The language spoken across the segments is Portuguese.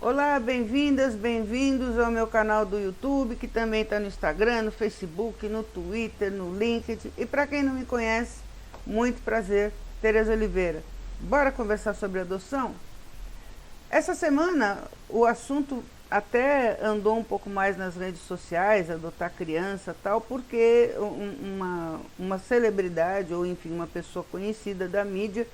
Olá, bem-vindas, bem-vindos ao meu canal do YouTube, que também está no Instagram, no Facebook, no Twitter, no LinkedIn. E para quem não me conhece, muito prazer, Tereza Oliveira. Bora conversar sobre adoção? Essa semana o assunto até andou um pouco mais nas redes sociais, adotar criança tal, porque uma celebridade, ou enfim, uma pessoa conhecida da mídia,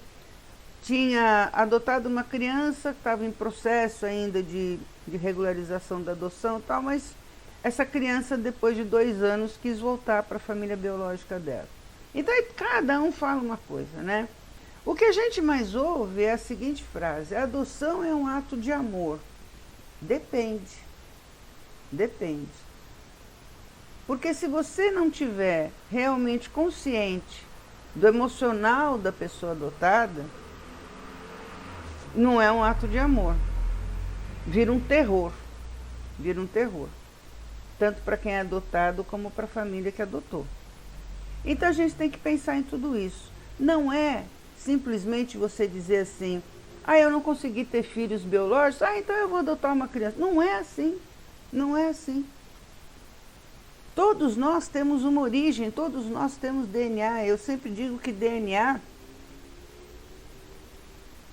tinha adotado uma criança que estava em processo ainda de regularização da adoção e tal, mas essa criança, depois de 2 anos, quis voltar para a família biológica dela. Então, cada um fala uma coisa, né? O que a gente mais ouve é a seguinte frase: a adoção é um ato de amor. Depende. Depende. Porque se você não tiver realmente consciente do emocional da pessoa adotada, não é um ato de amor. Vira um terror. Vira um terror. Tanto para quem é adotado como para a família que adotou. Então a gente tem que pensar em tudo isso. Não é simplesmente você dizer assim: eu não consegui ter filhos biológicos, então eu vou adotar uma criança. Não é assim. Não é assim. Todos nós temos uma origem, todos nós temos DNA. Eu sempre digo que DNA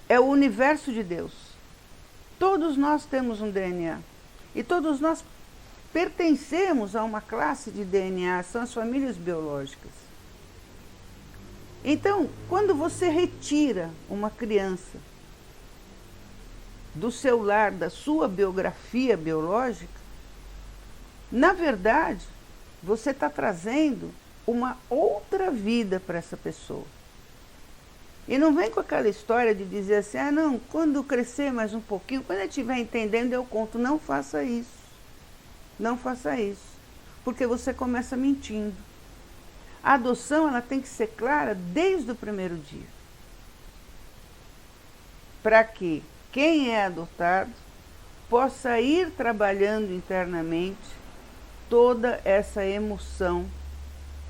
é o universo de Deus. Todos nós temos um DNA. E todos nós pertencemos a uma classe de DNA, são as famílias biológicas. Então, quando você retira uma criança do seu lar, da sua biografia biológica, na verdade, você está trazendo uma outra vida para essa pessoa. E não vem com aquela história de dizer assim: não, quando crescer mais um pouquinho, quando ele estiver entendendo, eu conto. Não faça isso. Não faça isso. Porque você começa mentindo. A adoção, ela tem que ser clara desde o primeiro dia. Para que quem é adotado possa ir trabalhando internamente toda essa emoção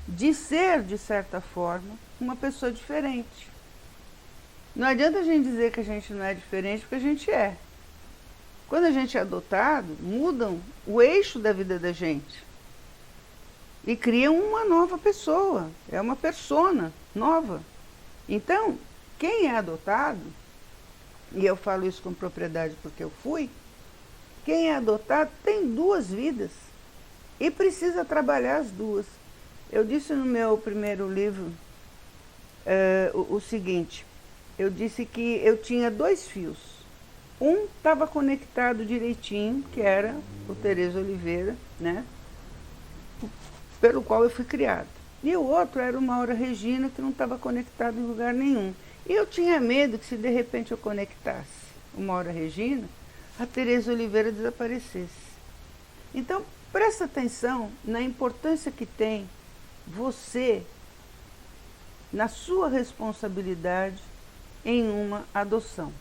de ser, de certa forma, uma pessoa diferente. Não adianta a gente dizer que a gente não é diferente, porque a gente é. Quando a gente é adotado, mudam o eixo da vida da gente. E criam uma nova pessoa. É uma persona nova. Então, quem é adotado, e eu falo isso com propriedade porque eu fui, quem é adotado tem 2 vidas. E precisa trabalhar as 2. Eu disse no meu primeiro livro o seguinte: eu disse que eu tinha 2 fios. Um estava conectado direitinho, que era o Tereza Oliveira, né? Pelo qual eu fui criada. E o outro era o Maura Regina, que não estava conectado em lugar nenhum. E eu tinha medo que, se de repente eu conectasse o Maura Regina, a Tereza Oliveira desaparecesse. Então, presta atenção na importância que tem você, na sua responsabilidade em uma adoção.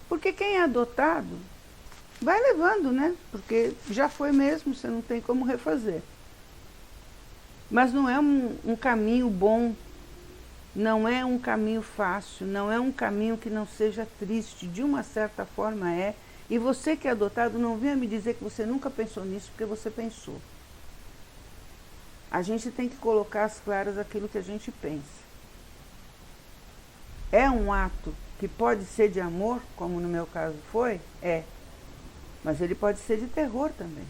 Porque quem é adotado vai levando, né? Porque já foi mesmo, você não tem como refazer. Mas não é um caminho bom, não é um caminho fácil, não é um caminho que não seja triste, de uma certa forma é. E você que é adotado, não venha me dizer que você nunca pensou nisso, porque você pensou. A gente tem que colocar às claras aquilo que a gente pensa. É um ato que pode ser de amor, como no meu caso foi? É. Mas ele pode ser de terror também.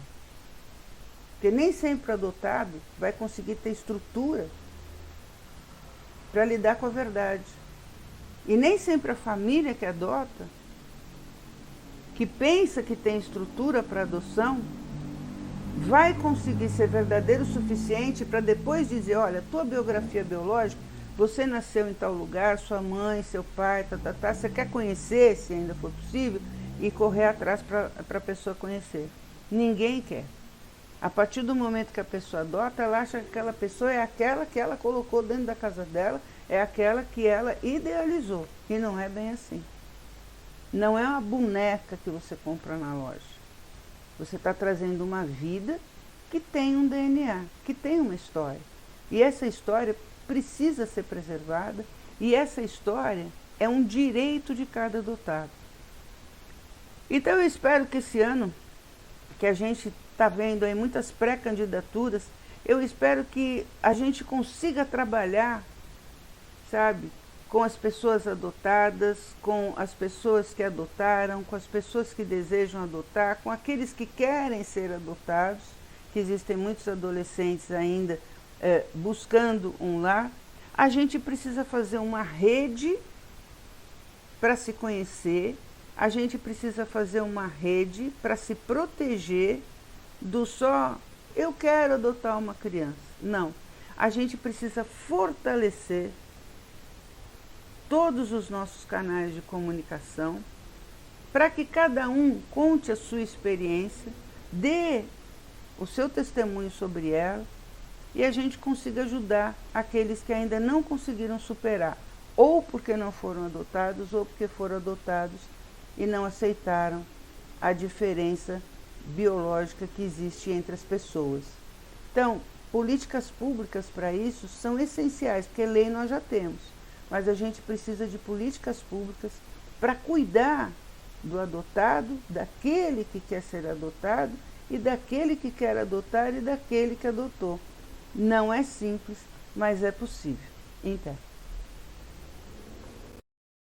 Porque nem sempre o adotado vai conseguir ter estrutura para lidar com a verdade. E nem sempre a família que adota, que pensa que tem estrutura para adoção, vai conseguir ser verdadeiro o suficiente para depois dizer: olha, tua biografia biológica, você nasceu em tal lugar, sua mãe, seu pai, você quer conhecer, se ainda for possível, e correr atrás para a pessoa conhecer. Ninguém quer. A partir do momento que a pessoa adota, ela acha que aquela pessoa é aquela que ela colocou dentro da casa dela, é aquela que ela idealizou. E não é bem assim. Não é uma boneca que você compra na loja. Você está trazendo uma vida que tem um DNA, que tem uma história. E essa história precisa ser preservada, e essa história é um direito de cada adotado. Então eu espero que esse ano, que a gente está vendo aí muitas pré-candidaturas, eu espero que a gente consiga trabalhar, sabe, com as pessoas adotadas, com as pessoas que adotaram, com as pessoas que desejam adotar, com aqueles que querem ser adotados, que existem muitos adolescentes ainda buscando um lar. A gente precisa fazer uma rede para se conhecer, a gente precisa fazer uma rede para se proteger do só eu quero adotar uma criança. Não, a gente precisa fortalecer todos os nossos canais de comunicação para que cada um conte a sua experiência, dê o seu testemunho sobre ela e a gente consiga ajudar aqueles que ainda não conseguiram superar, ou porque não foram adotados, ou porque foram adotados e não aceitaram a diferença biológica que existe entre as pessoas. Então, políticas públicas para isso são essenciais, porque lei nós já temos, mas a gente precisa de políticas públicas para cuidar do adotado, daquele que quer ser adotado e daquele que quer adotar e daquele que adotou. Não é simples, mas é possível. Então,